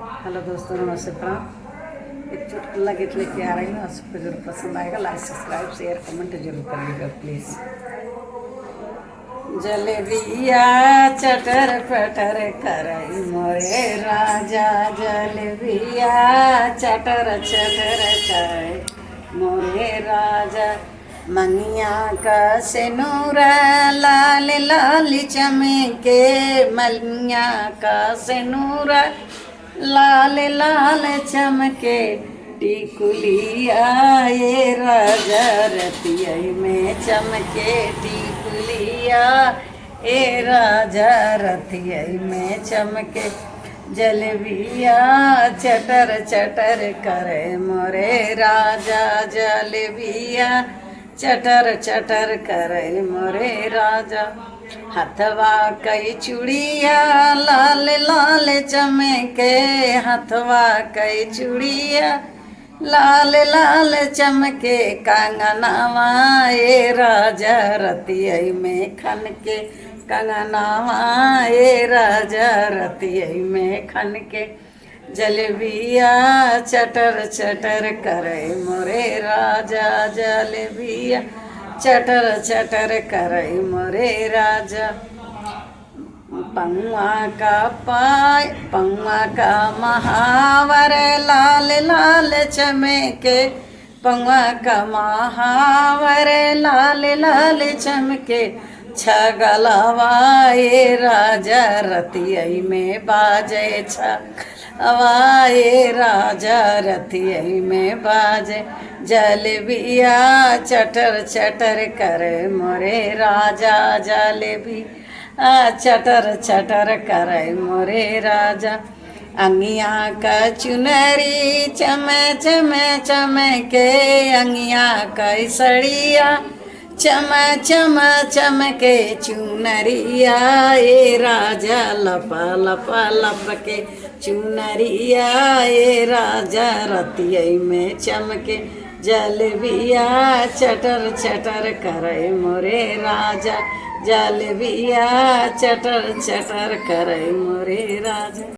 Hello दोस्तों, नमस्ते प्रणाम। एक चुटकुला गीत लेके आ रही हूँ। आपको जरूर पसंद आएगा। लाइक, सब्सक्राइब, शेयर, कमेंट जरूर करिएगा प्लीज़। जलेबिया चटर पटर करई मोरे राजा, जलेबिया चटर चटर करई मोरे राजा। मंगिया का सेनुरा लाल लाल चमके, मंगिया का सेनुरा लाल लाल चमके, टिकुलिया ये राजा रतिया में चमके, टिकुलिया ए राजा रतिया में चमके। जलेबिया चटर चटर करे मोरे राजा, जलेबिया चटर चटर करे मोरे राजा। हथवा कई चूड़िया लाल लाल चमके, हथवा कई चूड़िया लाल लाल चमके, कंगनावा ए राजा रतिया में खन के, कंगनावा ए राजा रतिया में खन के। जलेबिया चटर चटर करे मोरे राजा, जलेबिया चटर चटर करे मोरे राजा। पौआ का पाय पौआ का महावर लाल लाल चमके, पौआ का महावर लाल लाल चमके। छगलवा ए राजा रतिया में बाजे, छगलवा ए राजा रतिया में बाजे। जलेबिया चटर चटर करे मोरे राजा, जलेबिया चटर चटर करे मोरे राजा। अंगिया का चुनरी चम चम चमके, अंगिया का सड़िया चम चम चमके, चुनरिया ए राजा लप लप लप के, चुनरिया ए राजा रतिया में चमके। जलेबिया चटर चटर करे मोरे राजा, जलेबिया चटर चटर करे मोरे राजा।